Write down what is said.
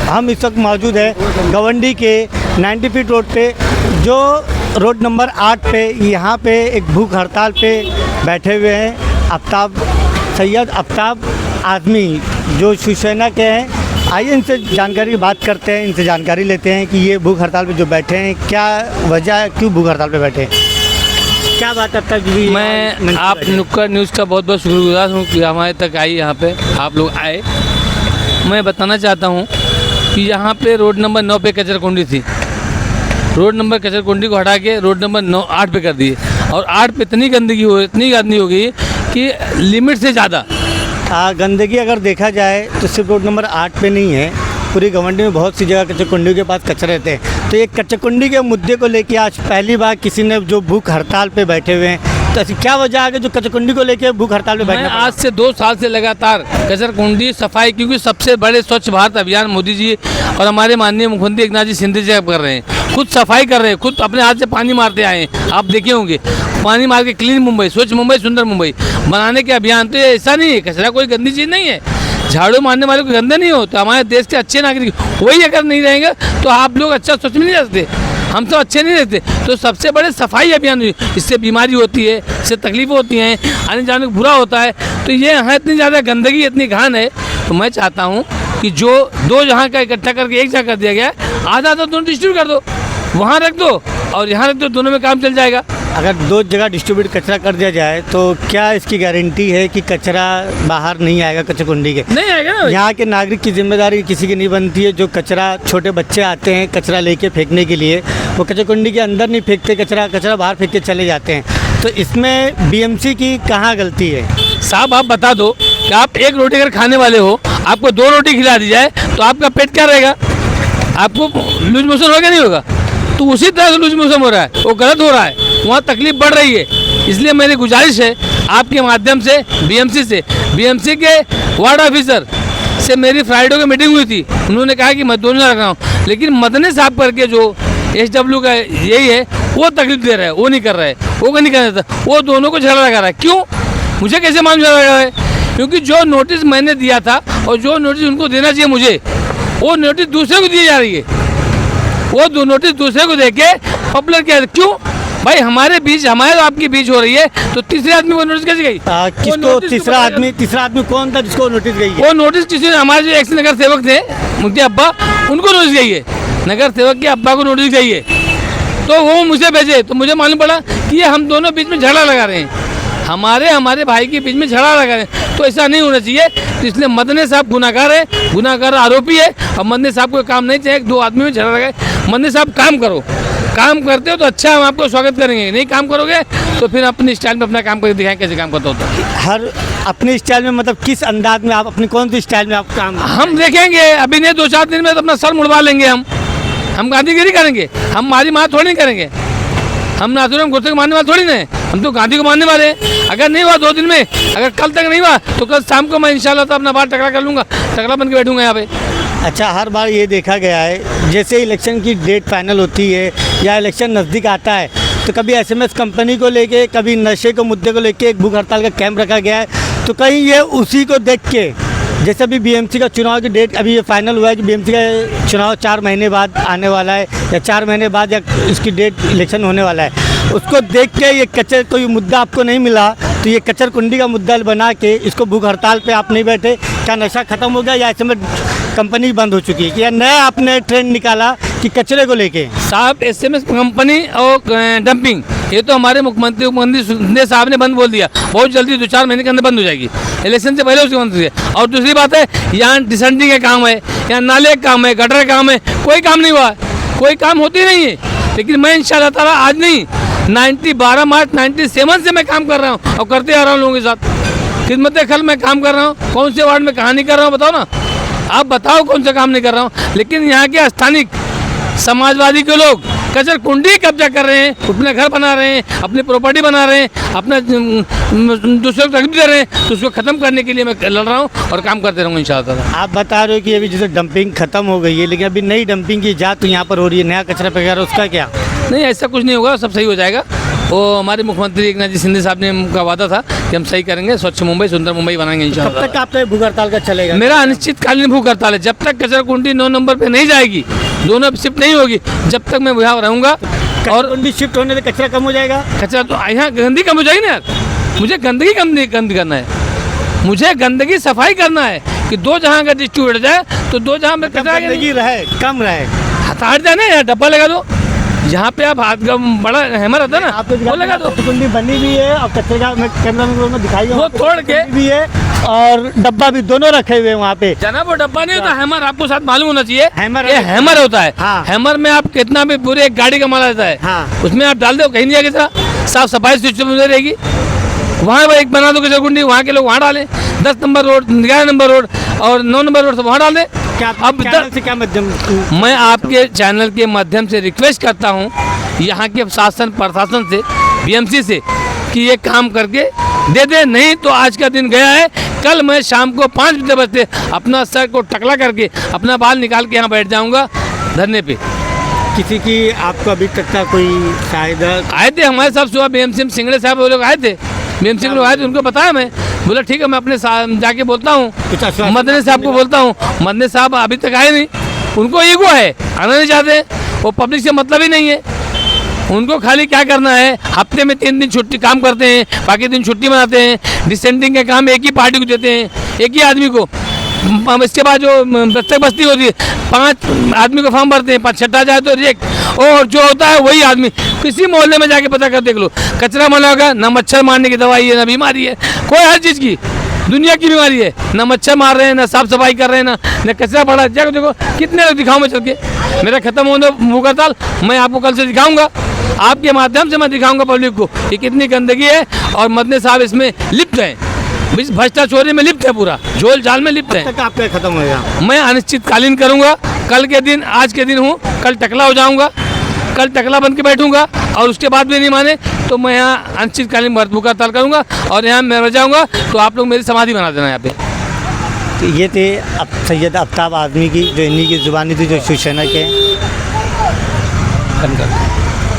हम इस वक्त मौजूद है गवंडी के 90 फीट रोड पे, जो रोड नंबर 8 पे, यहाँ पे एक भूख हड़ताल पे बैठे हुए हैं सैयद आफ्ताब आज़मी, जो शिवसेना के हैं। आइए इनसे जानकारी की बात करते हैं, इनसे जानकारी लेते हैं कि ये भूख हड़ताल पे जो बैठे हैं, क्या वजह है, क्यों भूख हड़ताल पे बैठे हैं, क्या बात है। मैं आप नुक्कड़ न्यूज़ का बहुत बहुत शुक्रगुजार हूँ कि हमारे तक आई, यहाँ पे आप लोग आए। मैं बताना चाहता हूँ कि यहाँ पे रोड नंबर 9 पे कचरकुंडी थी। रोड नंबर कचरकुंडी को हटा के रोड नंबर 8 पे कर दिए, और 8 पे इतनी गंदगी हो गई कि लिमिट से ज़्यादा। गंदगी अगर देखा जाए तो सिर्फ रोड नंबर 8 पे नहीं है, पूरी गवंडी में बहुत सी जगह कचरकुंडी के पास कचरे रहते हैं। तो ये कचरकुंडी के मुद्दे को लेके आज पहली बार किसी ने जो भूख हड़ताल पे बैठे हुए हैं, तो ऐसी क्या वजह है कि जो कचरकुंडी को लेके भूख हड़ताल पे बैठे? आज से 2 साल से लगातार कचरकुंडी सफाई, क्योंकि सबसे बड़े स्वच्छ भारत अभियान मोदी जी और हमारे माननीय मुख्यमंत्री एकनाथ जी शिंदे जी कर रहे हैं। खुद सफाई कर रहे हैं, खुद अपने हाथ से पानी मारते आए हैं। आप देखे होंगे पानी मार के क्लीन मुंबई, स्वच्छ मुंबई, सुंदर मुंबई बनाने के अभियान। तो ऐसा नहीं है, कचरा कोई गंदी चीज़ नहीं है। झाड़ू मारने वाले कोई गंदे नहीं हो, तो हमारे देश के अच्छे नागरिक वही अगर नहीं रहेंगे तो आप लोग अच्छा सोच में नहीं रहते, हम सब अच्छे नहीं रहते। तो सबसे बड़े सफाई अभियान, इससे बीमारी होती है, इससे तकलीफ होती हैं, आने जाने को बुरा होता है। तो ये यहाँ इतनी ज़्यादा गंदगी, इतनी घान है, तो मैं चाहता हूँ कि जो 2 जहाँ का इकट्ठा करके एक जगह कर दिया गया है, आधा दोनों डिस्ट्रीब्यूट कर दो, वहाँ रख दो और यहाँ रख दो, दोनों में काम चल जाएगा। अगर 2 जगह डिस्ट्रीब्यूट कचरा कर दिया जाए तो क्या इसकी गारंटी है कि कचरा बाहर नहीं आएगा कचरकुंडी के? नहीं आएगा ना। यहाँ के नागरिक की जिम्मेदारी किसी की नहीं बनती है। जो कचरा, छोटे बच्चे आते हैं कचरा लेके फेंकने के लिए, वो कचरकुंडी के अंदर नहीं फेंकते, कचरा बाहर फेंक के चले जाते हैं। तो इसमें बीएमसी की कहाँ गलती है? साहब आप बता दो कि आप एक रोटी अगर खाने वाले हो, आपको 2 रोटी खिला दी जाए तो आपका पेट क्या रहेगा? आपको लूज मोशन होगा नहीं होगा? तो उसी तरह से लूज मोशन हो रहा है, वो गलत हो रहा है, वहाँ तकलीफ बढ़ रही है। इसलिए मेरी गुजारिश है आपके माध्यम से बीएमसी के वार्ड ऑफिसर से मेरी फ्राइडे को मीटिंग हुई थी। उन्होंने कहा कि मैं दोनों रख रहा हूँ, लेकिन मदने साहब करके जो SW का यही है, वो तकलीफ दे रहा है, वो नहीं कर रहा है, वो नहीं कर रहा, वो दोनों को झगड़ा लगा रहा है। क्यों? मुझे कैसे मालूम झगड़ा लगा है? क्योंकि जो नोटिस मैंने दिया था और जो नोटिस उनको देना चाहिए मुझे, वो नोटिस दूसरे को दी जा रही है। वो 2 नोटिस दूसरे को देके पब्लिक क्या? क्यों भाई? हमारे बीच, हमारे आपकी बीच हो रही है, तो तीसरे आदमी को नोटिस कैसे गई? किसको तीसरा आदमी कौन था जिसको नोटिस गई? वो नोटिस किसी हमारे जो एक्स नगर सेवक थे, उनके अब्बा, उनको नोटिस गई है। नगर सेवक के अब्बा को नोटिस गई है, तो वो मुझे भेजे, तो मुझे मालूम पड़ा कि ये हम दोनों बीच में झगड़ा लगा रहे हैं, हमारे भाई के बीच में झगड़ा लगा रहे हैं। तो ऐसा नहीं होना चाहिए। तो इसलिए मदने साहब गुनाहगार है, गुनाहगार आरोपी है, और मदने साहब को काम नहीं चाहिए 2 आदमी में झगड़ा लगाए। मदने साहब काम करो, काम करते हो तो अच्छा, हम आपको स्वागत करेंगे। नहीं काम करोगे तो फिर अपनी स्टाइल में अपना काम करके दिखाएं कैसे काम करता होता है। हर अपनी स्टाइल में, मतलब किस अंदाज में आप, अपनी कौन सी स्टाइल में आप काम? हम देखेंगे, अभी नहीं 2-4 दिन में तो अपना सर मुड़वा लेंगे। हम गांधीगिरी करेंगे, हम मारी मार थोड़ी नहीं करेंगे। हम नाथुराम गोडसे को मारने वाले थोड़ी नहीं, हम तो गांधी को मारने वाले हैं। अगर नहीं हुआ 2 दिन में, अगर कल तक नहीं हुआ तो कल शाम को मैं इंशाल्लाह तो अपना बाल टकरा कर लूँगा, टकरा बन के बैठूंगा यहाँ पे। अच्छा, हर बार ये देखा गया है जैसे इलेक्शन की डेट फाइनल होती है या इलेक्शन नज़दीक आता है, तो कभी SMS कंपनी को लेके, कभी नशे के मुद्दे को लेके एक भूख हड़ताल का कैंप रखा गया है। तो कहीं ये उसी को देख के, जैसे अभी BMC का चुनाव की डेट अभी ये फाइनल हुआ है कि BMC का चुनाव 4 महीने बाद आने वाला है, या 4 महीने बाद या इसकी डेट इलेक्शन होने वाला है, उसको देख के ये कचर कोई मुद्दा आपको नहीं मिला तो ये कचरकुंडी का मुद्दा बना के इसको भूख हड़ताल पे आप नहीं बैठे? क्या नशा खत्म हो गया या ऐसे में कंपनी बंद हो चुकी है? या नया आपने ट्रेंड निकाला कि कचरे को लेके? साहब SMS कंपनी और डंपिंग, ये तो हमारे मुख्यमंत्री शिंदे साहब ने बंद बोल दिया, बहुत जल्दी 2-4 महीने के अंदर बंद हो जाएगी, इलेक्शन से पहले उसकी बंद हुई है। और दूसरी बात है, यहाँ डिसेंटिंग का काम है, यहाँ नाले का काम है, गटर का काम है, कोई काम नहीं हुआ, कोई काम होती नहीं है। लेकिन मैं इंशाल्लाह ताला आज नहीं, 12 मार्च 97 से मैं काम कर रहा हूँ और करते आ रहा हूँ लोगों के साथ। खिदमत खल मैं काम कर रहा हूँ। कौन से वार्ड में कहाँ नहीं कर रहा हूँ बताओ ना, आप बताओ कौन सा काम नहीं कर रहा हूँ। लेकिन यहाँ के स्थानिक समाजवादी के लोग कचरकुंडी कब्जा कर रहे हैं, अपने घर बना रहे हैं, अपनी प्रॉपर्टी बना रहे हैं, अपना दूसरे को तकलीफ दे रहे हैं। तो उसको ख़त्म करने के लिए मैं लड़ रहा हूँ और काम करते रहूँगा इंशाअल्लाह। आप बता रहे हो कि अभी जैसे डंपिंग खत्म हो गई है, लेकिन अभी नई डंपिंग की इजाज़त तो यहाँ पर हो रही है, नया कचरा वगैरह, उसका क्या? नहीं, ऐसा कुछ नहीं होगा, सब सही हो जाएगा। वो हमारे मुख्यमंत्री एकनाथ जी शिंदे साहब ने का वादा था कि हम सही करेंगे, स्वच्छ मुंबई, सुंदर मुंबई बनाएंगे कब इंशाल्लाह। तक आपका ये भूख हड़ताल का चलेगा? मेरा अनिश्चितकालीन भूख हड़ताल है। जब तक कचरा कुंडी 9 नंबर पे नहीं जाएगी, दोनों शिफ्ट नहीं होगी, जब तक मैं यहाँ रहूँगा। और कुंडी शिफ्ट होने से कचरा कम हो जाएगा? कचरा तो यहाँ गंदगी कम हो जाएगी ना यार। मुझे गंदगी कम करना है, मुझे गंदगी सफाई करना है कि दो जहाँ का डिस्ट्रीब्यूट जाए तो दो जहाँ में कचरा गंदगी रहे, कम रहे। हट जाए ना यार, डब्बा लगा दो जहाँ पे आप हाथ का बड़ा हैमर होता है ना, आपको वो लगा दो। कुंडी बनी भी है और कचरे का मैं कैमरा में दिखाई वो तोड़ के भी है और डब्बा भी दोनों रखे हुए हैं वहाँ पे। जनाब वो डब्बा नहीं होता, हैमर आपको साथ मालूम होना चाहिए। हैमर ये हैमर होता है। हाँ। हैमर में आप कितना भी पूरे एक गाड़ी का माल रहता है, हाँ। उसमें आप डाल दो, कहीं नहीं जाएगी सर, साफ सफाई सिस्टम में रहेगी। वहाँ एक बना दो कचरा कुंडी, वहाँ के लोग वहाँ डालें, 10 नंबर रोड, 11 नंबर रोड और 9 नंबर रोड से वहाँ डाल दें। क्या अब चैनल से क्या माध्यम? मैं आपके चैनल के माध्यम से रिक्वेस्ट करता हूँ यहाँ के शासन प्रशासन से, बीएमसी से, कि ये काम करके दे दे, नहीं तो आज का दिन गया है। कल मैं शाम को 5 बजे अपना सर को टकला करके अपना बाल निकाल के यहाँ बैठ जाऊँगा धरने पे। किसी की आपको अभी तक का कोई सहायता? आए थे हमारे साहब सुबह, बीएमसी सिंगड़े साहब वो लोग आए थे, बीएमसी के लोग आए थे, उनको बताया मैं, बोला ठीक है मैं अपने जाके बोलता हूँ, मदनी साहब को बोलता हूँ। मदनी साहब अभी तक आए नहीं, उनको ईगो है, आना नहीं चाहते, वो पब्लिक से मतलब ही नहीं है। उनको खाली क्या करना है, हफ्ते में 3 दिन छुट्टी काम करते हैं, बाकी दिन छुट्टी मनाते हैं। डिसेंडिंग के काम एक ही पार्टी को देते हैं, एक ही आदमी को। इसके बाद जो बस्ती बस्ती होती है, 5 आदमी को फॉर्म भरते हैं, 5 छठा जाए तो रिजेक्ट। और जो होता है वही आदमी, किसी मोहल्ले में जाके पता कर देख लो, कचरा मना होगा ना, मच्छर मारने की दवाई है ना बीमारी है, कोई हर चीज़ की दुनिया की बीमारी है, ना मच्छर मार रहे हैं, ना साफ सफाई कर रहे हैं, ना कचरा पड़ा। जाकर देखो कितने लोग दिखाऊँ मैं चल के, मेरा खत्म होने भूख हड़ताल मैं आपको कल से दिखाऊंगा, आपके माध्यम से मैं दिखाऊंगा पब्लिक को कि कितनी गंदगी है और मदनी साहब इसमें लिप्त हैं, इस भ्रष्टाचार में लिप्त है, पूरा झोल झाल में लिप्त है। तक आपका खत्म होगा? मैं अनिश्चितकालीन करूंगा। कल के दिन, आज के दिन हूँ, कल टकला हो जाऊंगा, कल टकला बन के बैठूंगा और उसके बाद भी नहीं माने तो मैं यहाँ अनिश्चितकालीन भूख हड़ताल करूँगा और यहाँ मैं रह जाऊँगा। तो आप लोग मेरी समाधि बना देना यहाँ पे। तो ये थे अब सैयद आफ्ताब आज़मी की, जो इन्हीं की ज़ुबानी थी, जो शिवसेना के।